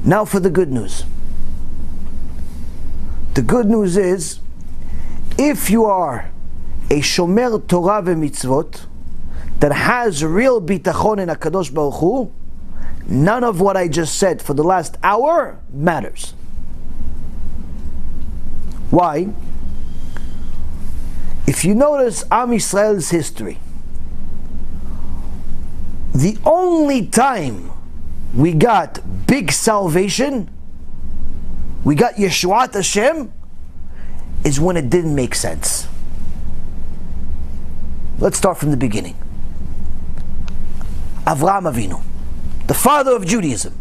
Now for the good news. The good news is, if you are a shomer Torah v'mitzvot that has real bitachon in HaKadosh Baruch Hu, none of what I just said for the last hour matters. Why? If you notice Am Yisrael's history, the only time we got big salvation, we got Yeshuat Hashem, is when it didn't make sense. Let's start from the beginning. Avraham Avinu, the father of Judaism.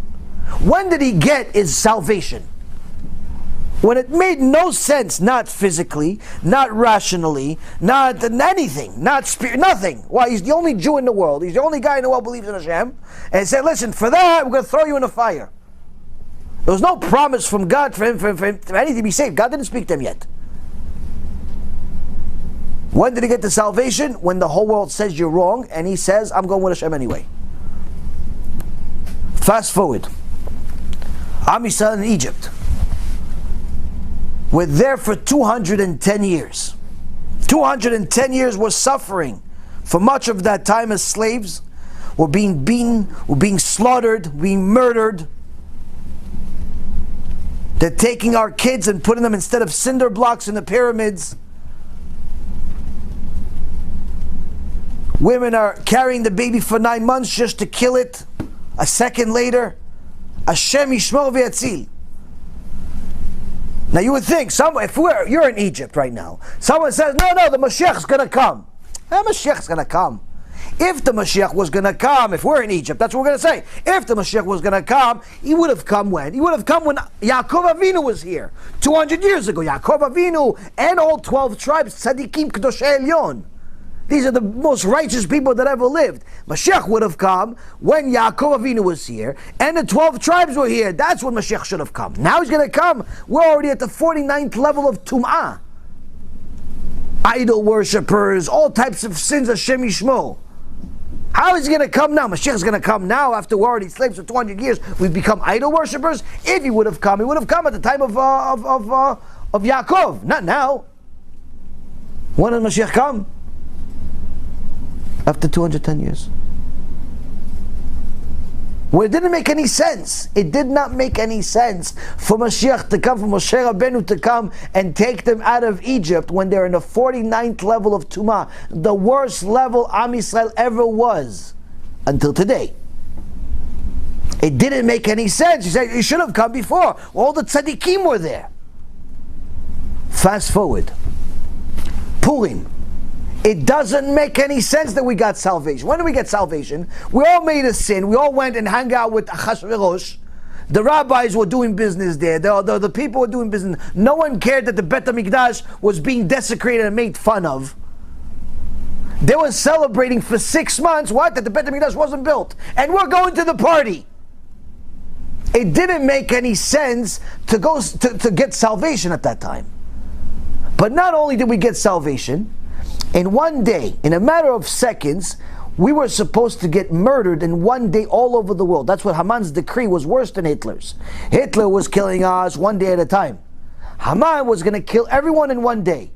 When did he get his salvation? When it made no sense, not physically, not rationally, not anything, not spirit, nothing. Why? He's the only Jew in the world. He's the only guy in the world who believes in Hashem. And he said, listen, for that, we're going to throw you in the fire. There was no promise from God for him, for anything to be saved. God didn't speak to him yet. When did he get the salvation? When the whole world says you're wrong, and he says, I'm going with Hashem anyway. Fast forward. Am Yisrael in Egypt. We're there for 210 years. 210 years we're suffering. For much of that time as slaves, we're being beaten, we're being slaughtered, being murdered. They're taking our kids and putting them instead of cinder blocks in the pyramids. Women are carrying the baby for 9 months just to kill it a second later. Hashem yishmor v'yatzil. Now you would think, if you're in Egypt right now, someone says, no, the Mashiach's going to come. The Mashiach's going to come. If the Mashiach was going to come, if we're in Egypt, that's what we're going to say. If the Mashiach was going to come, he would have come when? He would have come when Yaakov Avinu was here. 200 years ago, Yaakov Avinu and all 12 tribes, Tzadikim Kedoshei Elyon. These are the most righteous people that ever lived. Mashiach would have come when Yaakov Avinu was here and the 12 tribes were here. That's when Mashiach should have come. Now he's going to come. We're already at the 49th level of Tum'ah. Idol worshippers, all types of sins, Hashem Yishmo. How is he going to come now? Mashiach is going to come now after we're already slaves for 200 years. We've become idol worshippers. If he would have come, he would have come at the time of Yaakov. Not now. When did Mashiach come? After 210 years. Well, it didn't make any sense. It did not make any sense for Mashiach to come, for Moshe Rabbeinu to come and take them out of Egypt when they're in the 49th level of Tumah, the worst level Am Yisrael ever was until today. It didn't make any sense. He said, he should have come before. All the tzaddikim were there. Fast forward. Purim. It doesn't make any sense that we got salvation. When did we get salvation? We all made a sin. We all went and hung out with Achashverosh. The rabbis were doing business there. The people were doing business. No one cared that the Bet HaMikdash was being desecrated and made fun of. They were celebrating for 6 months, what? That the Bet HaMikdash wasn't built. And we're going to the party. It didn't make any sense to go to get salvation at that time. But not only did we get salvation, in one day, in a matter of seconds, we were supposed to get murdered in one day all over the world. That's what Haman's decree was, worse than Hitler's. Hitler was killing us one day at a time. Haman was going to kill everyone in one day.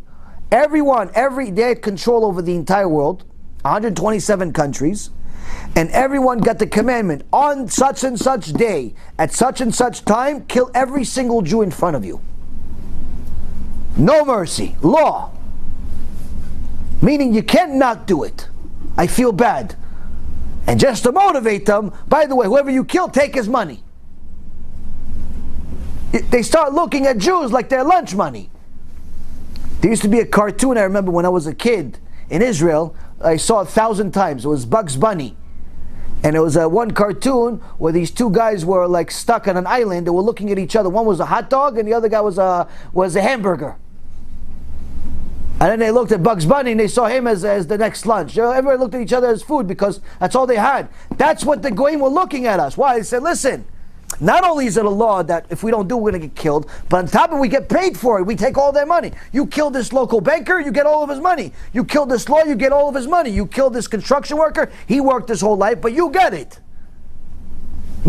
Everyone, they had control over the entire world, 127 countries, and everyone got the commandment, on such and such day, at such and such time, kill every single Jew in front of you. No mercy. Law. Meaning you can't not do it. I feel bad. And just to motivate them, by the way, whoever you kill, take his money. They start looking at Jews like their lunch money. There used to be a cartoon, I remember when I was a kid in Israel, I saw 1,000 times. It was Bugs Bunny. And it was one cartoon where these two guys were like stuck on an island. They were looking at each other. One was a hot dog and the other guy was a hamburger. And then they looked at Bugs Bunny and they saw him as the next lunch. Everybody looked at each other as food because that's all they had. That's what the Goyim were looking at us. Why? They said, listen, not only is it a law that if we don't do it, we're going to get killed, but on top of it, we get paid for it. We take all their money. You kill this local banker, you get all of his money. You kill this lawyer, you get all of his money. You kill this construction worker, he worked his whole life, but you get it.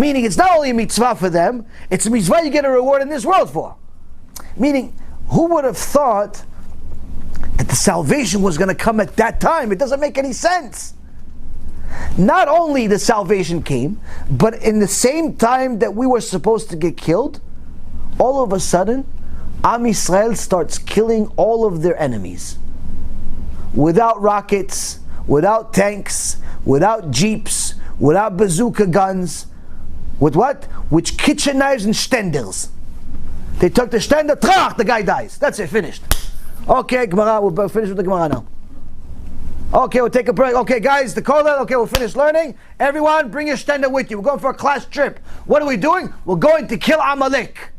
Meaning it's not only a mitzvah for them, it's a mitzvah you get a reward in this world for. Meaning, who would have thought that the salvation was going to come at that time? It doesn't make any sense. Not only the salvation came, but in the same time that we were supposed to get killed, all of a sudden, Am Yisrael starts killing all of their enemies. Without rockets, without tanks, without jeeps, without bazooka guns. With what? With kitchen knives and stenders. They took the stender, trach, the guy dies. That's it, finished. Okay, Gemara, we'll finish with the Gemara now. Okay, we'll take a break. Okay, guys, the kollel. Okay, we'll finish learning. Everyone, bring your stender with you. We're going for a class trip. What are we doing? We're going to kill Amalek.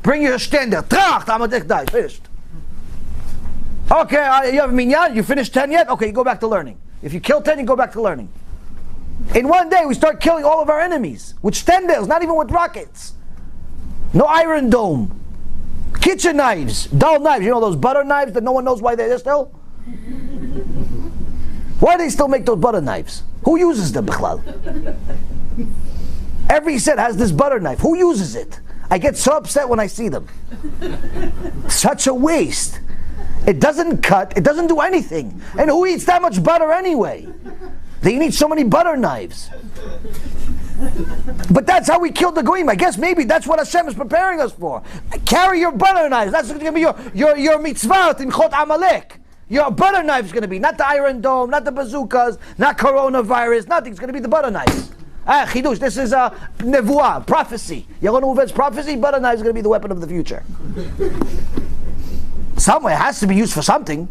Bring your stender. Trach, Amalek dies. Finished. Okay, you have a minyan. You finished 10 yet? Okay, you go back to learning. If you kill 10, you go back to learning. In one day, we start killing all of our enemies with stenders, not even with rockets. No Iron Dome. Kitchen knives, dull knives. You know those butter knives that no one knows why they're there still? Why do they still make those butter knives? Who uses them, Bichlal? Every set has this butter knife. Who uses it? I get so upset when I see them. Such a waste. It doesn't cut, it doesn't do anything. And who eats that much butter anyway? They need so many butter knives. But that's how we killed the goyim. I guess maybe that's what Hashem is preparing us for. Carry your butter knives. That's going to be your mitzvah in Chot Amalek. Your butter knife is going to be not the Iron Dome, not the bazookas, not coronavirus, nothing. It's going to be the butter knives. Chidush, this is a nevuah, prophecy. Yaron Reuven's prophecy, butter knife is going to be the weapon of the future. Somewhere, it has to be used for something.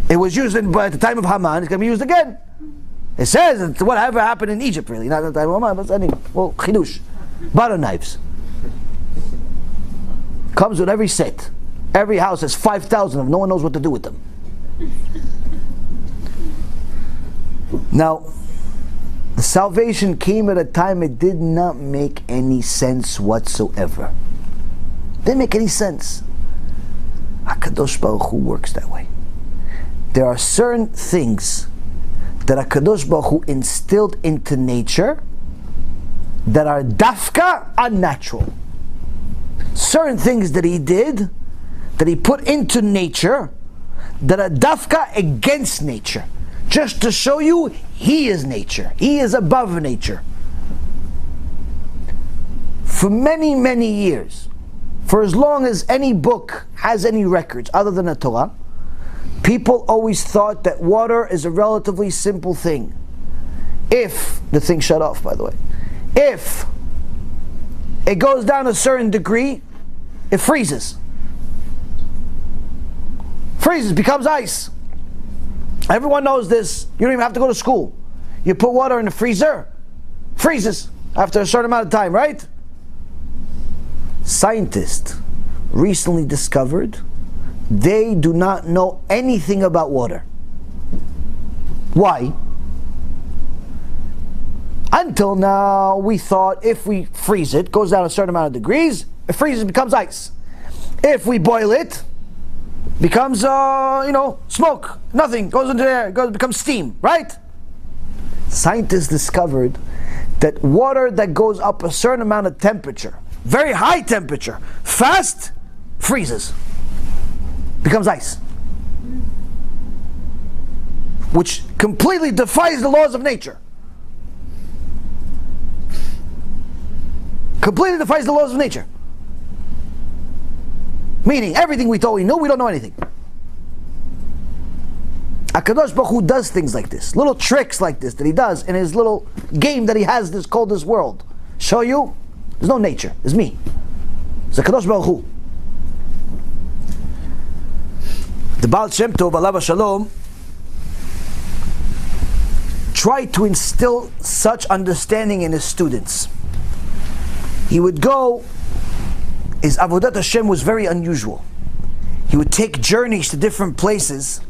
It was used at the time of Haman, it's going to be used again. It says it's whatever happened in Egypt, really. Not at the time of Haman, but anyway. Well, chidush. Butter knives. Comes with every set. Every house has 5,000 of them. No one knows what to do with them. Now, the salvation came at a time it did not make any sense whatsoever. Didn't make any sense. HaKadosh Baruch Hu works that way. There are certain things that HaKadosh Baruch Hu instilled into nature that are dafka unnatural. Certain things that he did, that he put into nature, that are dafka against nature. Just to show you, he is nature. He is above nature. For many, many years, for as long as any book has any records other than the Torah, people always thought that water is a relatively simple thing. If, the thing shut off by the way, if it goes down a certain degree, it freezes. Freezes, becomes ice. Everyone knows this. You don't even have to go to school. You put water in the freezer, freezes after a certain amount of time, right? Scientists recently discovered they do not know anything about water. Why? Until now, we thought if we freeze it, goes down a certain amount of degrees, it freezes, becomes ice. If we boil it, becomes, smoke, nothing, goes into the air, becomes steam, right? Scientists discovered that water that goes up a certain amount of temperature, very high temperature, fast, freezes, becomes ice. Which completely defies the laws of nature. Completely defies the laws of nature. Meaning, everything we thought we knew, we don't know anything. HaKadosh Baruch Hu does things like this, little tricks like this that he does in his little game that he has this called this world. Show you, there's no nature, it's me. It's HaKadosh Baruch Hu. The Baal Shem Tov, Alav Shalom, tried to instill such understanding in his students. He would go, his Avodat Hashem was very unusual. He would take journeys to different places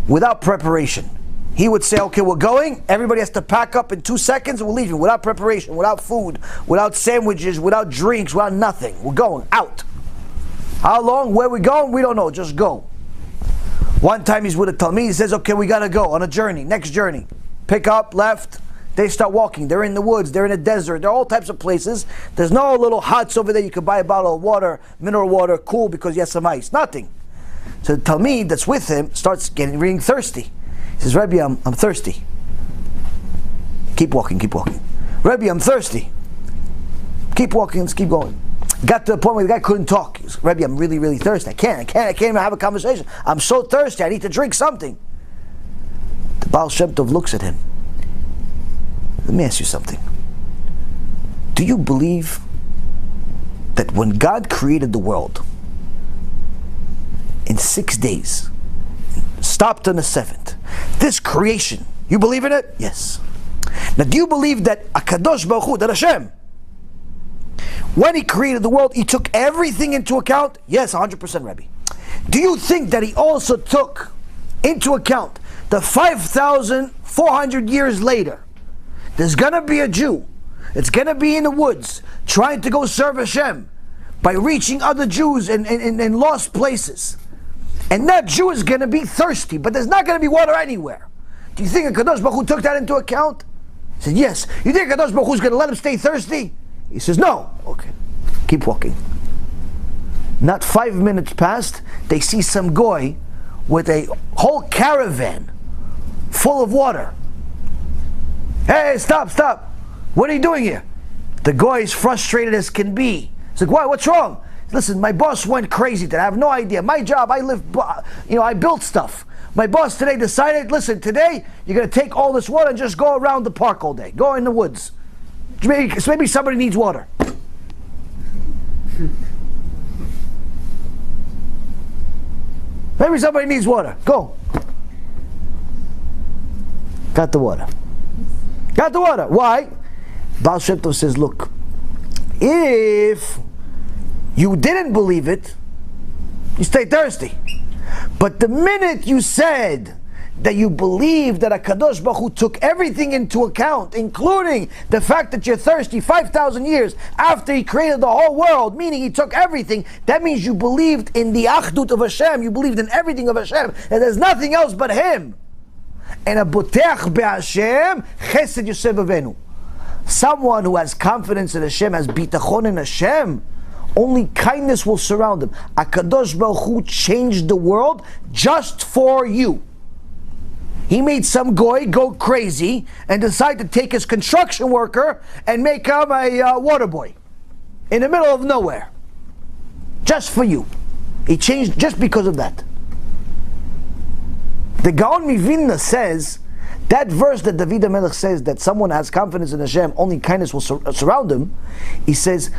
without preparation. He would say, okay, we're going, everybody has to pack up in 2 seconds and we're leaving without preparation, without food, without sandwiches, without drinks, without nothing. We're going out. How long? Where we going? We don't know, just go. One time he's with a Talmid, he says, okay, we gotta go on a journey, next journey. Pick up, left, They start walking. They're in the woods. They're in a desert. There are all types of places. There's no little huts over there you could buy a bottle of water, mineral water, cool because you have some ice. Nothing. So the Talmid that's with him starts getting thirsty. He says, Rabbi, I'm thirsty. Keep walking, keep walking. Rabbi, I'm thirsty. Keep walking, let's keep going. Got to the point where the guy couldn't talk. He goes, Rabbi, I'm really, really thirsty. I can't even have a conversation. I'm so thirsty, I need to drink something. The Baal Shem Tov looks at him. Let me ask you something. Do you believe that when God created the world in 6 days, stopped on the seventh, this creation, you believe in it? Yes. Now do you believe that HaKadosh Baruch Hu, that Hashem, when He created the world, He took everything into account? Yes, 100%, Rabbi. Do you think that He also took into account the 5,400 years later, there's gonna be a Jew, it's gonna be in the woods, trying to go serve Hashem, by reaching other Jews in lost places. And that Jew is gonna be thirsty, but there's not gonna be water anywhere. Do you think HaKadosh Baruch Hu took that into account? He said, yes. You think HaKadosh Baruch Hu is gonna let him stay thirsty? He says, no. Okay, keep walking. Not 5 minutes passed, they see some goy with a whole caravan full of water. Hey, stop. What are you doing here? The goy is frustrated as can be. He's like, why? What's wrong? Listen, my boss went crazy today. I have no idea. My job, I built stuff. My boss today decided, listen, today you're going to take all this water and just go around the park all day. Go in the woods. Maybe somebody needs water. Maybe somebody needs water. Go. Got the water. Why? Baal Shem Tov says, look, if you didn't believe it, you stay thirsty. But the minute you said that you believe that HaKadosh Baruch Hu took everything into account, including the fact that you're thirsty 5,000 years after He created the whole world, meaning He took everything, that means you believed in the Achdut of Hashem, you believed in everything of Hashem, and there's nothing else but Him. And a boteach be'Hashem, chesed yosef avenu. Someone who has confidence in Hashem, has bitachon in Hashem, only kindness will surround him. HaKadosh Baruch Hu changed the world just for you. He made some goy go crazy and decide to take his construction worker and make him a water boy in the middle of nowhere. Just for you. He changed just because of that. The Gaon Mivilna says, that verse that David HaMelech says that someone has confidence in Hashem, only kindness will surround him, he says,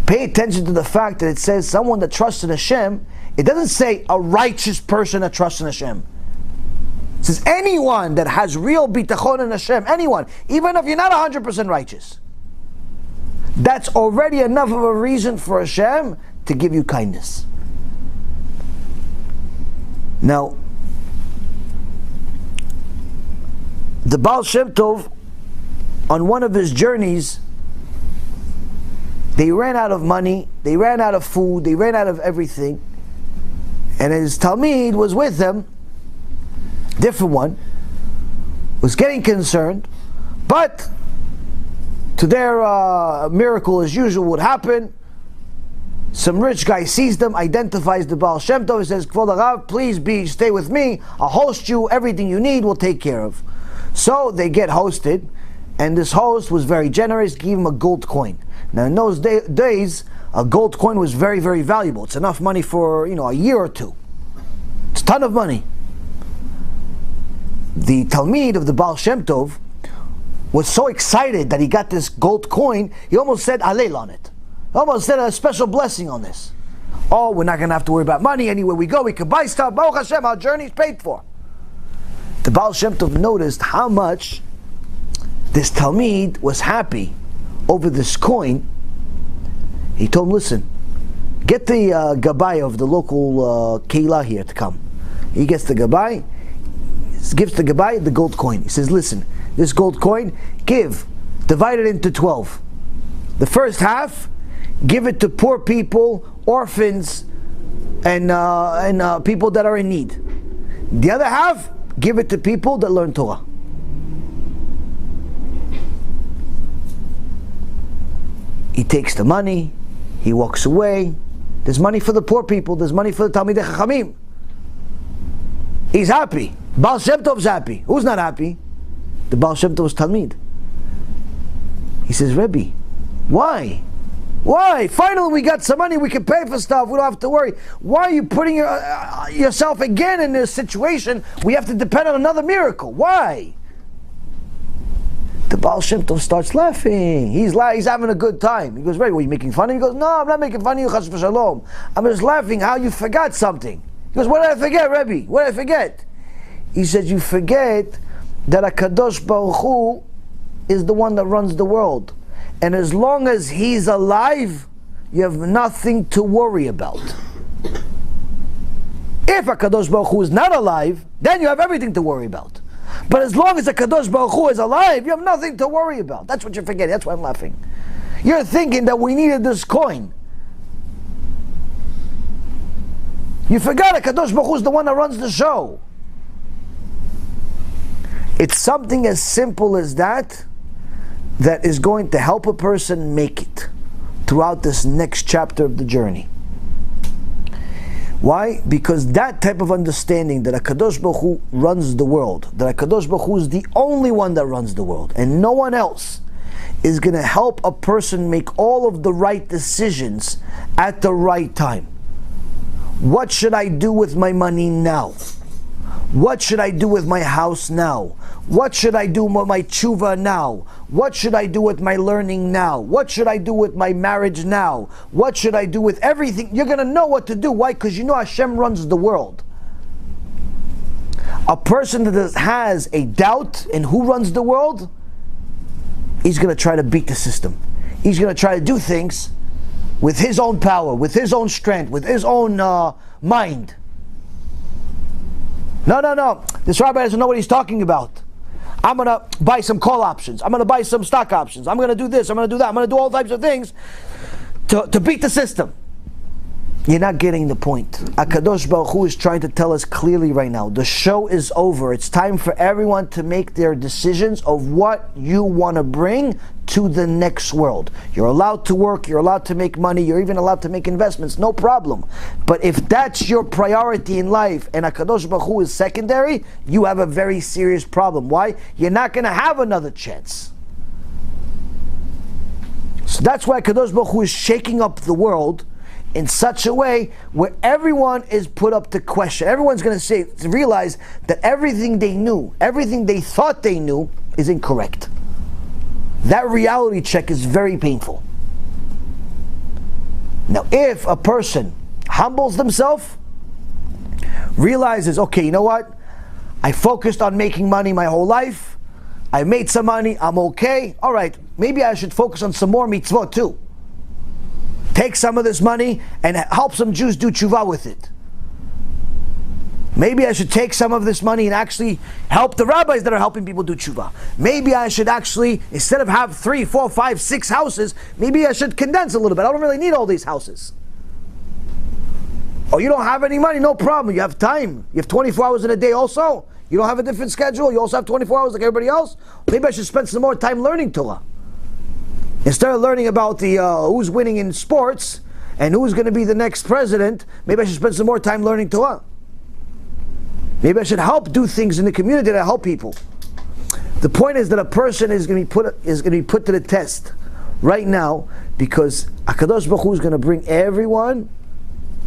pay attention to the fact that it says someone that trusts in Hashem. It doesn't say a righteous person that trusts in Hashem. It says anyone that has real bitachon in Hashem, anyone, even if you're not 100% righteous, that's already enough of a reason for Hashem to give you kindness. Now, the Baal Shem Tov, on one of his journeys, they ran out of money, they ran out of food, they ran out of everything, and his Talmid was with them, different one, was getting concerned, but to their miracle as usual would happen. Some rich guy sees them, identifies the Baal Shem Tov, and says, Kvod Harav, please stay with me, I'll host you, everything you need we'll take care of. So they get hosted, and this host was very generous, gave him a gold coin. Now in those days, a gold coin was very, very valuable. It's enough money for, a year or two. It's a ton of money. The Talmid of the Baal Shem Tov was so excited that he got this gold coin, he almost said Alel on it. He almost said a special blessing on this. Oh, we're not going to have to worry about money. Anywhere we go, we can buy stuff. Baruch Hashem, our journey is paid for. The Baal Shem Tov noticed how much this Talmid was happy over this coin. He told him, listen, get the Gabai of the local Keilah here to come. He gets the Gabai, gives the Gabai the gold coin. He says, listen, this gold coin, divide it into 12. The first half, give it to poor people, orphans, and people that are in need. The other half, give it to people that learn Torah. He takes the money, he walks away. There's money for the poor people, there's money for the Talmidei Chachamim. He's happy. Baal Shem Tov's happy. Who's not happy? The Baal Shem Tov's Talmid. He says, Rabbi, why? Why? Finally we got some money, we can pay for stuff, we don't have to worry. Why are you putting yourself again in this situation? We have to depend on another miracle. Why? The Baal Shem Tov starts laughing. He's having a good time. He goes, Rabbi, were you making fun of me? He goes, no, I'm not making fun of you, chas v'shalom. I'm just laughing how you forgot something. He goes, what did I forget, Rabbi? What did I forget? He says, you forget that HaKadosh Baruch Hu is the one that runs the world. And as long as He's alive, you have nothing to worry about. If HaKadosh Baruch Hu is not alive, then you have everything to worry about. But as long as HaKadosh Baruch Hu is alive, you have nothing to worry about. That's what you're forgetting. That's why I'm laughing. You're thinking that we needed this coin. You forgot HaKadosh Baruch Hu is the one that runs the show. It's something as simple as that is going to help a person make it throughout this next chapter of the journey. Why? Because that type of understanding that HaKadosh Baruch Hu runs the world, that HaKadosh Baruch Hu is the only one that runs the world, and no one else, is going to help a person make all of the right decisions at the right time. What should I do with my money now? What should I do with my house now? What should I do with my tshuva now? What should I do with my learning now? What should I do with my marriage now? What should I do with everything? You're going to know what to do. Why? Because you know Hashem runs the world. A person that has a doubt in who runs the world, he's going to try to beat the system. He's going to try to do things with his own power, with his own strength, with his own mind. No. This rabbi doesn't know what he's talking about. I'm going to buy some call options. I'm going to buy some stock options. I'm going to do this. I'm going to do that. I'm going to do all types of things to beat the system. You're not getting the point. HaKadosh Baruch Hu is trying to tell us clearly right now. The show is over. It's time for everyone to make their decisions of what you want to bring to the next world. You're allowed to work. You're allowed to make money. You're even allowed to make investments. No problem. But if that's your priority in life and HaKadosh Baruch Hu is secondary, you have a very serious problem. Why? You're not going to have another chance. So that's why HaKadosh Baruch Hu is shaking up the world in such a way where everyone is put up to question. Everyone's going to realize that everything they knew, everything they thought they knew is incorrect. That reality check is very painful. Now, if a person humbles themselves, realizes, okay, you know what? I focused on making money my whole life. I made some money. I'm okay. All right, maybe I should focus on some more mitzvot too. Take some of this money and help some Jews do tshuva with it. Maybe I should take some of this money and actually help the rabbis that are helping people do tshuva. Maybe I should actually, instead of have 3, 4, 5, 6 houses, maybe I should condense a little bit. I don't really need all these houses. Oh, you don't have any money? No problem. You have time. You have 24 hours in a day also. You don't have a different schedule. You also have 24 hours like everybody else. Maybe I should spend some more time learning Torah. Instead of learning about the who's winning in sports and who's going to be the next president, maybe I should spend some more time learning Torah. Maybe I should help do things in the community to help people. The point is that a person is going to be put to the test right now because HaKadosh Baruch Hu is going to bring everyone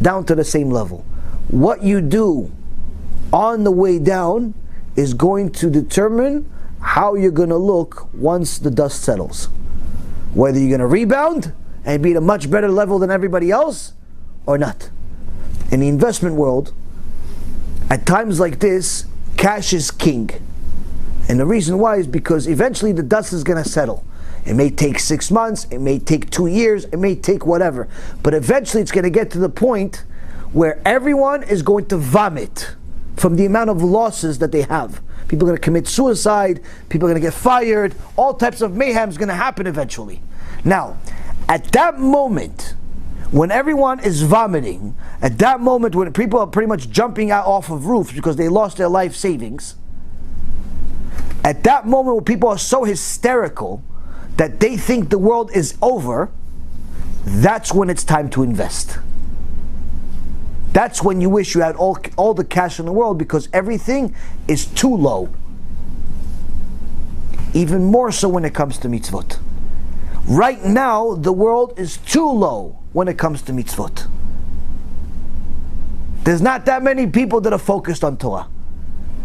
down to the same level. What you do on the way down is going to determine how you're going to look once the dust settles. Whether you're going to rebound and be at a much better level than everybody else or not. In the investment world, at times like this, cash is king. And the reason why is because eventually the dust is going to settle. It may take 6 months, it may take 2 years, it may take whatever. But eventually it's going to get to the point where everyone is going to vomit from the amount of losses that they have. People are going to commit suicide, people are going to get fired, all types of mayhem is going to happen eventually. Now, at that moment, when everyone is vomiting, at that moment when people are pretty much jumping out off of roofs because they lost their life savings, at that moment when people are so hysterical that they think the world is over, that's when it's time to invest. That's when you wish you had all the cash in the world, because everything is too low. Even more so when it comes to mitzvot. Right now, the world is too low when it comes to mitzvot. There's not that many people that are focused on Torah.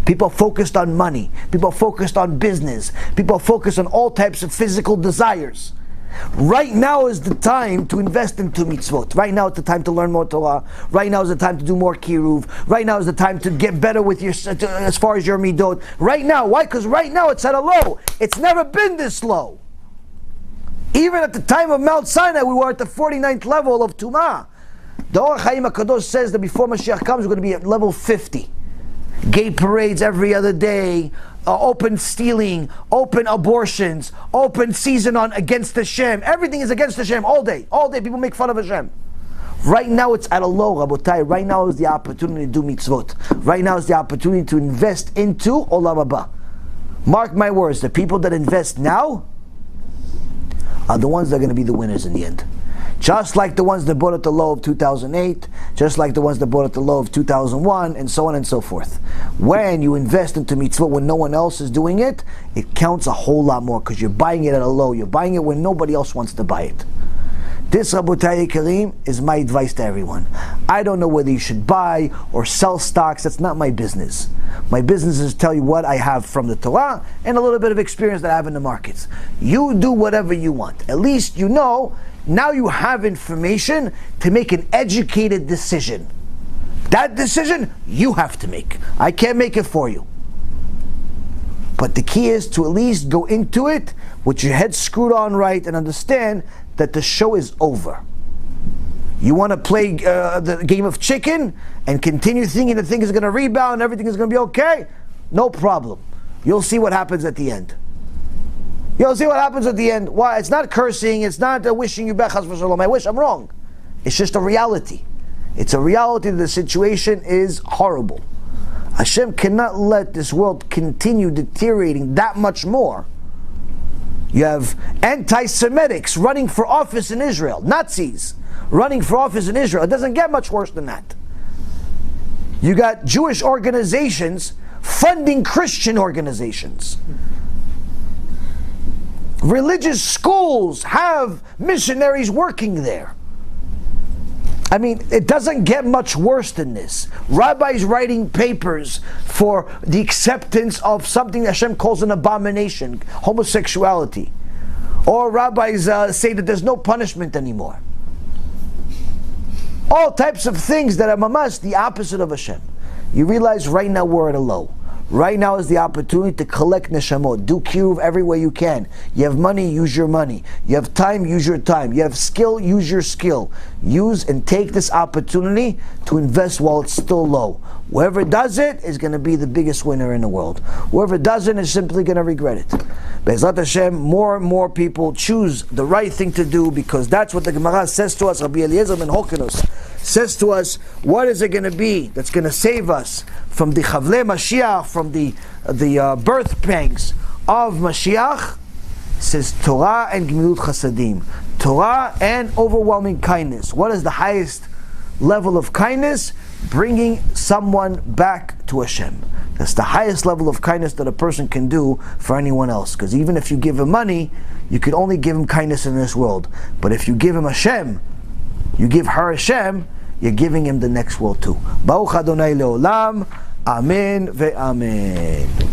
People are focused on money. People are focused on business. People are focused on all types of physical desires. Right now is the time to invest into mitzvot. Right now is the time to learn more Torah. Right now is the time to do more kiruv. Right now is the time to get better with your, as far as your midot. Right now, why? Because right now it's at a low. It's never been this low. Even at the time of Mount Sinai, we were at the 49th level of Tumah. The Or Chaim HaKadosh says that before Mashiach comes, we're going to be at level 50. Gay parades every other day, open stealing, open abortions, open season on against Hashem. Everything is against Hashem all day. All day people make fun of Hashem. Right now it's at a low, Rabotai. Right now is the opportunity to do mitzvot. Right now is the opportunity to invest into Olam Haba. Mark my words, the people that invest now are the ones that are going to be the winners in the end. Just like the ones that bought at the low of 2008, just like the ones that bought at the low of 2001, and so on and so forth. When you invest into mitzvah when no one else is doing it, it counts a whole lot more, because you're buying it at a low. You're buying it when nobody else wants to buy it. This, Rabotai Kareem, is my advice to everyone. I don't know whether you should buy or sell stocks. That's not my business. My business is to tell you what I have from the Torah and a little bit of experience that I have in the markets. You do whatever you want. At least you know. Now you have information to make an educated decision. That decision you have to make. I can't make it for you. But the key is to at least go into it with your head screwed on right and understand that the show is over. You want to play the game of chicken and continue thinking the thing is going to rebound and everything is going to be okay? No problem. You'll see what happens at the end. You'll see what happens at the end. Why? It's not cursing. It's not wishing you back. I wish I'm wrong. It's just a reality. It's a reality that the situation is horrible. Hashem cannot let this world continue deteriorating that much more. You have anti-Semitics running for office in Israel. Nazis running for office in Israel. It doesn't get much worse than that. You got Jewish organizations funding Christian organizations. Religious schools have missionaries working there. I mean, it doesn't get much worse than this. Rabbis writing papers for the acceptance of something Hashem calls an abomination, homosexuality. Or rabbis say that there's no punishment anymore. All types of things that are mamash the opposite of Hashem. You realize right now we're at a low. Right now is the opportunity to collect neshamot. Do kiruv every way you can. You have money, use your money. You have time, use your time. You have skill, use your skill. Use and take this opportunity to invest while it's still low. Whoever does it is going to be the biggest winner in the world. Whoever doesn't is simply going to regret it. Be'ezrat Hashem, more and more people choose the right thing to do, because that's what the Gemara says to us. Rabbi Eliezer ben Hokenos says to us, what is it going to be that's going to save us from the Chavle Mashiach, from the birth pangs of Mashiach? It says Torah and Gemilut Chasadim. Torah and overwhelming kindness. What is the highest level of kindness? Bringing someone back to Hashem. That's the highest level of kindness that a person can do for anyone else. Because even if you give him money, you could only give him kindness in this world. But if you give him Hashem, you give her Hashem, you're giving him the next world too. Baruch Adonai Leolam. Amen ve'amen.